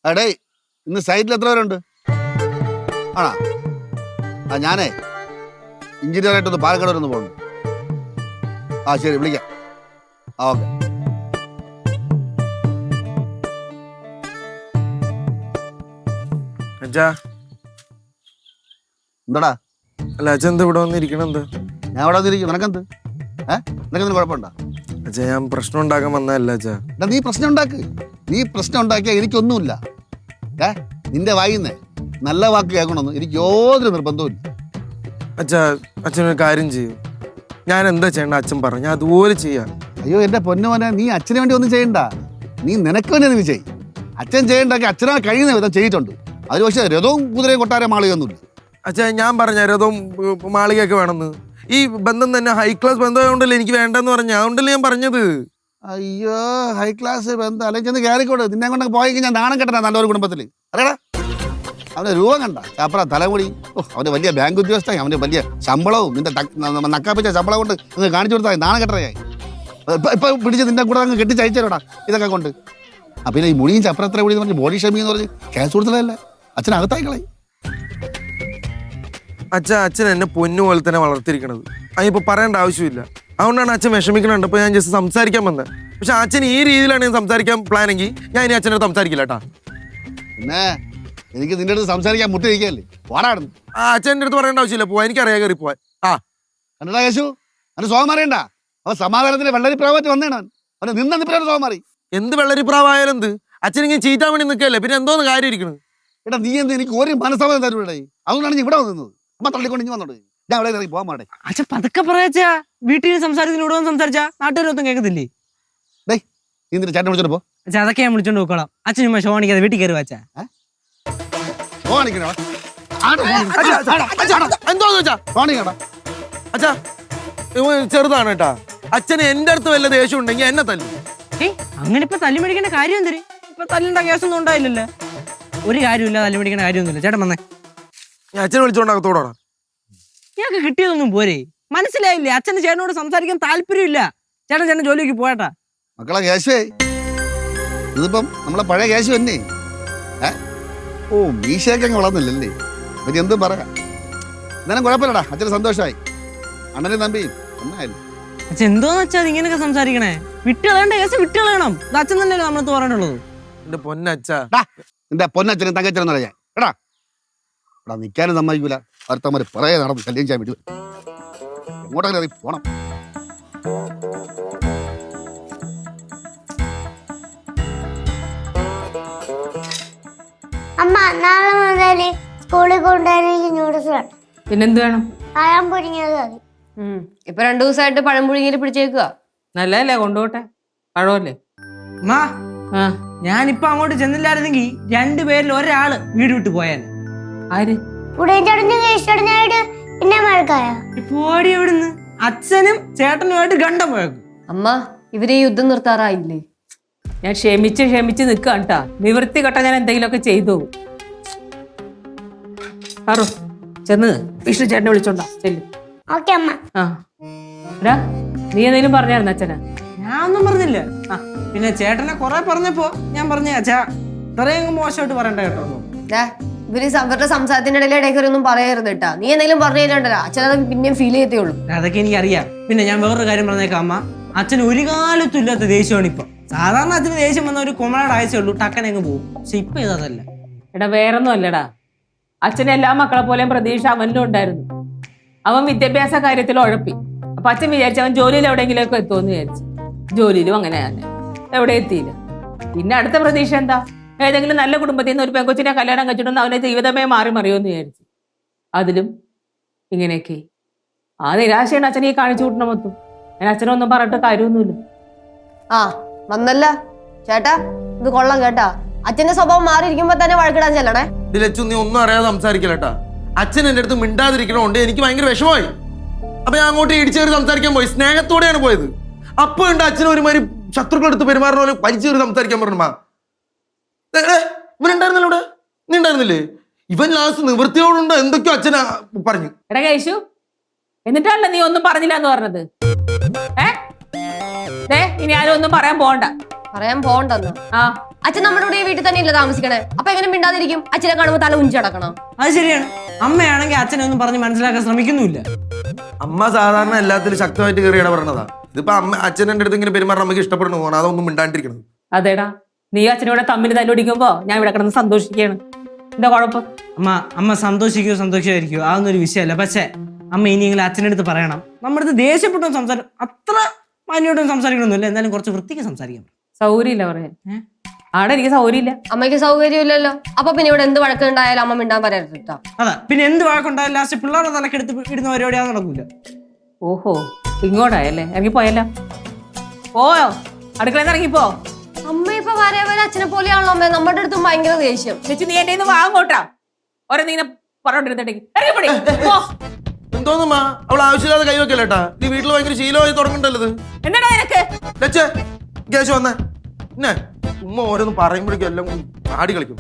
എടേ ഇന്ന് സൈറ്റിൽ എത്ര പേരുണ്ട്? ആണോ? ഞാനേ എഞ്ചിനീയറായിട്ടൊന്ന് പാലക്കാട് വരെ ഒന്ന് പോകണം. ശരി, വിളിക്കാം. ഓക്കെ. എന്താടാ? അല്ല അച്ഛൻ എന്താ ഇവിടെ വന്നിരിക്കണെന്ത്? ഞാൻ ഇവിടെ വന്നിരിക്കും. നിനക്കെന്ത്? നിനക്കെന്തിന് കുഴപ്പമുണ്ടോ? അച്ഛാ ഞാൻ പ്രശ്നം ഉണ്ടാക്കാൻ വന്നതല്ല അച്ഛാ. നീ പ്രശ്നം ഉണ്ടാക്ക്. നീ പ്രശ്നം ഉണ്ടാക്കിയാൽ എനിക്കൊന്നുമില്ല. നിന്റെ വായിന്നേ നല്ല വാക്ക് കേൾക്കണമെന്ന് എനിക്ക് യാതൊരു നിർബന്ധവുമില്ല. അച്ഛാ അച്ഛനൊരു കാര്യം ചെയ്യും. ഞാൻ എന്താ ചെയ്യണ്ട അച്ഛൻ പറഞ്ഞു, ഞാൻ അതുപോലെ ചെയ്യാം. അയ്യോ എൻ്റെ പൊന്നുമോനെ, നീ അച്ഛന് വേണ്ടി ഒന്നും ചെയ്യണ്ട. നീ നിനക്ക് വേണ്ടി നീ ചെയ്യും. അച്ഛൻ ചെയ്യണ്ടാക്കി അച്ഛനാ കഴിയുന്ന വിധം ചെയ്തിട്ടുണ്ട്. അതിന് പക്ഷേ രഥവും കുതിരയും കൊട്ടാരം മാളികയൊന്നുമില്ല. അച്ഛാ ഞാൻ പറഞ്ഞ രഥവും മാളികയൊക്കെ വേണമെന്ന്. ഈ ബന്ധം തന്നെ ഹൈ ക്ലാസ് ബന്ധമായതുകൊണ്ടല്ലേ എനിക്ക് വേണ്ടെന്ന് പറഞ്ഞ, അതുകൊണ്ടല്ലേ ഞാൻ പറഞ്ഞത്. അയ്യോ ഹൈ ക്ലാസ് ബന്ധം അല്ലെങ്കിൽ ചെന്ന് കയറിക്കോട്. നിന്നെ കൊണ്ട് പോയെങ്കിൽ ഞാൻ നാണം കെട്ടണ നല്ലൊരു കുടുംബത്തിൽ. അറിയടാ അവൻ്റെ രൂപം കണ്ട ചാപ്പറ തലമുടി. അവൻ്റെ വലിയ ബാങ്ക് ഉദ്യോഗസ്ഥ, അവൻ്റെ വലിയ ശമ്പളവും നിന്റെ നക്കാപ്പിച്ച ശമ്പളം കൊണ്ട് നിങ്ങൾ കാണിച്ചു കൊടുത്താൽ നാണം കെട്ടറയായി. ഇപ്പൊ പിടിച്ച് നിന്റെ കൂടെ അങ്ങ് കെട്ടിച്ചയച്ചോടാ ഇതൊക്കെ കൊണ്ട്. പിന്നെ ഈ മുടിയും ചപ്പറത്ര കൂടി പറഞ്ഞ് ബോഡി ഷേമിംഗ് എന്ന് പറഞ്ഞ് കേസ് കൊടുത്തതല്ലേ അച്ഛനകത്തായിക്കളെ. അച്ഛൻ എന്നെ പൊന്നു പോലെ തന്നെ വളർത്തിയിരിക്കണത്. അതിപ്പോൾ പറയേണ്ട ആവശ്യമില്ല. അതുകൊണ്ടാണ് അച്ഛൻ വിഷമിക്കണുണ്ട്. അപ്പോൾ ഞാൻ ജസ്റ്റ് സംസാരിക്കാൻ വന്നത്. പക്ഷെ അച്ഛൻ ഈ രീതിയിലാണ് ഞാൻ സംസാരിക്കാൻ പ്ലാനെങ്കിൽ ഞാൻ ഇനി അച്ഛനോട് സംസാരിക്കില്ല കേട്ടാ. പിന്നെ എനിക്ക് നിന്റെ അടുത്ത് സംസാരിക്കാൻ മുട്ടിരിക്കല്ലേ വാടാടുന്നു. അച്ഛൻ്റെ അടുത്ത് പറയേണ്ട ആവശ്യമില്ല, പോവാ. എനിക്കറിയാം കയറി പോവാൻ. കണ്ടടാ യേശു, അവന് സോകം അറിയണ്ട. അവൻ സമാധാനത്തിന് വെള്ളരിപ്രാവറ്റ് വന്നേണ്. അവന് നിന്നിപ്പോ സോകം മാറി. എന്ത് വെള്ളരിപ്രാവായാലും എന്ത്, അച്ഛനിങ്ങനെ ചീറ്റാൻ വേണ്ടി നിൽക്കല്ലേ, പിന്നെ എന്തോന്ന് കാര്യം ഇരിക്കണത്? എടാ നീ എന്ത് എനിക്ക് ഒരു മനസ്സമാധാനം തരൂടെ? അതുകൊണ്ടാണ് ഞാൻ ഇവിടെ വന്നത്. അമ്മ തള്ളിക്കൊണ്ട് ഇനി വന്നോട്. ഞാൻ അവിടെ ഇറങ്ങി പോകാൻ പാടെ. അച്ഛൻ പതുക്കെ പറയാച്ചാ. വീട്ടിൽ സംസാരിക്കുന്നതിലൂടെ സംസാരിച്ചാ നാട്ടുകാരൊന്നും കേൾക്കത്തില്ലേ? ഡേയ് നീ നിന്റെ ചേട്ടൻ വിളിച്ചോണ്ട് പോ. അച്ഛാ അതൊക്കെ ഞാൻ വിളിച്ചോണ്ട് പോക്കോളാം. അച്ഛൻ ചുമ്മാ ഷോണിക്കാതെ വീട്ടിൽ കയറി വാച്ചാ. അച്ഛാ ചെറുതാണ് കേട്ടാ. അച്ഛന് എന്റെ അടുത്ത് വല്ല ദേഷ്യം ഉണ്ടെങ്കിൽ എന്നെ തല്ലി. അങ്ങനെ ഇപ്പൊ തല്ലി മേടിക്കേണ്ട കാര്യം എന്തര്? ഇപ്പൊ തല്ലിണ്ട കേസൊന്നും ഉണ്ടായില്ലല്ലോ. ഒരു കാര്യമില്ല, തല്ലി മേടിക്കേണ്ട കാര്യമൊന്നുമില്ല. ചേട്ടൻ വന്നേ. ഞാൻ അച്ഛനെ വിളിച്ചോണ്ടാകത്തോടാ. ഞങ്ങൾക്ക് കിട്ടിയതൊന്നും പോരെ? മനസ്സിലായില്ലേ? അച്ഛന് ചേട്ടനോട് സംസാരിക്കാൻ താല്പര്യമില്ല. ചേട്ടൻ ജോലിക്ക് പോയട്ടാ. മക്കളെ കേശുവേ, ഇതിപ്പം നമ്മളെ പഴയ കേശു തന്നെ. മീശയൊക്കെ അങ്ങ് വളർന്നില്ലല്ലേ? പിന്നെ എന്തും പറയാം. എന്നാലും കുഴപ്പമില്ലടാ, അച്ഛന് സന്തോഷമായി. അണ്ണനും തമ്പിയും ഒന്നായാലും. അച്ഛൻ എന്തോന്ന് വെച്ചാൽ ഇങ്ങനെയൊക്കെ സംസാരിക്കണേ? വിട്ടുകളയേണ്ട കേസ് വിട്ടുകളയണം. ഇത് അച്ഛൻ തന്നെയല്ലേ നമ്മളത്ത് പറയാനുള്ളത്. എന്റെ പൊന്നച്ഛാ, നിന്റെ പൊന്നച്ഛനും തങ്കച്ചനും പറയാൻ എടാ എടാ നിൽക്കാനും സമ്മതിക്കൂല. അടുത്തമാര് പറയെ നടന്ന് ശല്യം ചെയ്യാൻ പറ്റൂ. എങ്ങോട്ടങ്ങനെ അറിയി പോണം. അമ്മ നാളെ മുതൽ സ്കൂളിൽ കൊണ്ടുവരാൻ നൂഡിൽസ് വേണം. പിന്നെന്ത് വേണം? പഴം പുഴുങ്ങിയത് മതി. ഇപ്പൊ 2 ദിവസമായിട്ട് പഴം പുഴുങ്ങിയിൽ പിടിച്ചേക്കുക. നല്ലതല്ലേ, കൊണ്ടുപോട്ടെ. പഴമല്ലേ? ഞാനിപ്പൊ അങ്ങോട്ട് ചെന്നില്ലായിരുന്നെങ്കിൽ 2 പേരിൽ ഒരാള് വീട് വിട്ട് പോയാൽ. ആര്? ഉടഞ്ഞായിട്ട് പിന്നെ മഴക്കായ പോടി എവിടുന്ന്? അച്ഛനും ചേട്ടനുമായിട്ട് ഗണ്ടം പോയേക്കും. അമ്മ ഇവര് ഈ യുദ്ധം നിർത്താറായില്ലേ? ഞാൻ ക്ഷമിച്ച് നിൽക്കാം കേട്ടാ. നിവൃത്തി കെട്ട ഞാൻ എന്തെങ്കിലുമൊക്കെ ചെയ്തു. പറ ചെന്ന് വിഷ്ണു ചേട്ടനെ വിളിച്ചോണ്ടാ ചെല്ലു. ഓക്കെ അമ്മ. നീ എന്തെങ്കിലും പറഞ്ഞായിരുന്നു അച്ഛനാ? ഞാൻ ഒന്നും പറഞ്ഞില്ല. പിന്നെ ചേട്ടനെ കൊറേ പറഞ്ഞപ്പോ ഞാൻ പറഞ്ഞ അച്ഛാ ഇത്രയും മോശമായിട്ട് പറയണ്ട കേട്ടോ. ഇവര് അവരുടെ സംസാരത്തിന്റെ ഇടയിലേക്ക് ഒന്നും പറയരുത് കേട്ടാ. നീ എന്തെങ്കിലും പറഞ്ഞു കഴിഞ്ഞാൽ അച്ഛനത് പിന്നെയും ഫീൽ ചെയ്തേ ഉള്ളൂ. അതൊക്കെ എനിക്കറിയാം. പിന്നെ ഞാൻ വേറൊരു കാര്യം പറഞ്ഞേക്കാം അമ്മ. അച്ഛൻ ഒരു കാലത്തും ഇല്ലാത്ത ദേഷ്യമാണ് ഇപ്പൊ. സാധാരണ അച്ഛന് ദേഷ്യം വന്ന ഒരു കൊമളയുടെ ആഴ്ചയേ ഉള്ളൂ, ടക്കനെ അങ്ങ് പോകും. പക്ഷെ ഇപ്പൊ ഇതല്ല. എടാ വേറൊന്നും അല്ലടാ, അച്ഛനെ എല്ലാ മക്കളെ പോലെയും പ്രതീക്ഷ അവനിലും ഉണ്ടായിരുന്നു. അവൻ വിദ്യാഭ്യാസ കാര്യത്തിൽ ഉഴപ്പി. അപ്പൊ അച്ഛൻ വിചാരിച്ചു അവൻ ജോലിയിൽ എവിടെയെങ്കിലുമൊക്കെ എത്തുമെന്ന് വിചാരിച്ചു. ജോലിയിലും അങ്ങനെ തന്നെ എവിടെ എത്തിയില്ല. പിന്നെ അടുത്ത പ്രതീക്ഷ എന്താ? ഏതെങ്കിലും നല്ല കുടുംബത്തിൽ നിന്ന് ഒരു പെങ്കൊച്ചിനെ കല്യാണം കഴിച്ചിട്ടൊന്നും അവന്റെ ജീവിതമേ മാറി മറിയുമെന്ന് വിചാരിച്ചു. അതിലും ഇങ്ങനെയൊക്കെ. ആ നിരാശയാണ് അച്ഛനെ ഈ കാണിച്ചു കൂട്ടണ മൊത്തം. ഞാൻ അച്ഛനൊന്നും പറഞ്ഞിട്ട് കാര്യമൊന്നുമില്ല. വന്നല്ല ചേട്ടാ, ഇത് കൊള്ളാം കേട്ടാ. അച്ഛന്റെ സ്വഭാവം മാറിയിരിക്കുമ്പോ തന്നെ വഴക്കിടാൻ ചെല്ലണേ. നീ ഒന്നും അറിയാതെ സംസാരിക്കലട്ടാ. അച്ഛൻ എന്റെ അടുത്ത് മിണ്ടാതിരിക്കണോണ്ട് എനിക്ക് ഭയങ്കര വിഷമമായി. അപ്പൊ ഞാൻ അങ്ങോട്ട് ഇടിച്ചു കയറി സംസാരിക്കാൻ പോയി. സ്നേഹത്തോടെയാണ് പോയത്. അപ്പൊ ഉണ്ട് അച്ഛനും ഒരുമാതിരി ശത്രുക്കളെടുത്ത് പെരുമാറുന്ന പോലെ വലിച്ചു കയറി സംസാരിക്കാൻ പറഞ്ഞു. ഇവനുണ്ടായിരുന്നല്ലോ ഇവിടെ, നീ ഉണ്ടായിരുന്നില്ലേ? ഇവൻ ലാസ്റ്റ് നിവൃത്തിയോടുണ്ട് എന്തൊക്കെയോ അച്ഛനാ പറഞ്ഞു. എടാ കേശു, എന്നിട്ടാണല്ലോ നീ ഒന്നും പറഞ്ഞില്ല എന്ന് പറഞ്ഞത്. ഇനി ആരും ഒന്നും പറയാൻ പോണ്ട. പറയാൻ പോണ്ടെന്ന്. ആ അച്ഛൻ നമ്മുടെ കൂടെ ഈ വീട്ടിൽ തന്നെ ഇല്ല താമസിക്കണേ. അപ്പൊ എങ്ങനെ മിണ്ടാതിരിക്കും? അച്ഛനെ കാണുമ്പോ തല ഉഞ്ചടക്കണം. അത് ശരിയാണ്. അമ്മയാണെങ്കിൽ അച്ഛനെ ഒന്നും പറഞ്ഞ് മനസ്സിലാക്കാൻ ശ്രമിക്കുന്നുമില്ല. അമ്മ സാധാരണ എല്ലാത്തിലും ശക്തമായിട്ട് കയറിയാണ് പറഞ്ഞതാ. ഇതിപ്പോ അച്ഛൻ എൻ്റെ അടുത്ത് ഇങ്ങനെ പെരുമാറാൻ നമുക്ക് ഇഷ്ടപ്പെടുന്നു പോകണം, അതൊന്നും മിണ്ടാണ്ടിരിക്കണം. അതേടാ, നീ അച്ഛനോടെ തമ്മിൽ തല്ലുപിടിക്കുമ്പോ ഞാൻ ഇവിടെ കിടന്ന് സന്തോഷിക്കുകയാണ്. എന്താ കുഴപ്പം? അമ്മ സന്തോഷിക്കുമോ അതൊന്നും ഒരു വിഷയമല്ല. പക്ഷേ അമ്മ ഇനിയെങ്കിലും അച്ഛൻ്റെ അടുത്ത് പറയണം, നമ്മുടെ അടുത്ത് ദേഷ്യപ്പെട്ടോ അത്ര മാന്യോട്ടും സംസാരിക്കണമെന്നില്ല, എന്നാലും കുറച്ച് വൃത്തിക്ക് സംസാരിക്കണം. സൗകര്യമില്ല പറയാൻ. ആടെ എനിക്ക് സൗകര്യമില്ല. അമ്മയ്ക്ക് സൗകര്യമില്ലല്ലോ. അപ്പൊ പിന്നെ ഇവിടെ എന്ത് വഴക്കുണ്ടായാലും അമ്മ മിണ്ടാൻ പറയരുത്. അതാ, പിന്നെ എന്ത് വഴക്കുണ്ടായാലും ലാസ്റ്റ് പിള്ളേരുടെ തലക്കെടുത്ത് ഇടുന്ന പരിപാടിയാന്ന് നടക്കൂല. ഓഹോ, ഇങ്ങോട്ടായല്ലേ? ഇറങ്ങി പോയല്ലോ. പോയോ? അടുക്കളയിൽ ഇറങ്ങിപ്പോ. അമ്മ ഇപ്പൊ വരെ അച്ഛനെ പോലെയാണല്ലോ അമ്മ. നമ്മുടെ അടുത്തും ഭയങ്കര ദേഷ്യം. ചേച്ചി നീ എന്നെ വാങ്ങോട്ടാ. ഓരോ നീ പറഞ്ഞോണ്ടിരുന്നിട്ടെങ്കിൽ എന്തോന്നമ്മ അവൾ ആവശ്യമില്ലാതെ കൈവെക്കല്ലേട്ടാ. നീ വീട്ടിൽ ഭയങ്കര ശീലമായി തുടങ്ങണ്ടല്ലത്. എന്നാടാ നിനക്ക്? ഗ്യാസ് വന്നേ. പിന്നെ ഉമ്മ ഓരോന്ന് പറയുമ്പോഴേക്കും എല്ലാം ആടി കളിക്കും.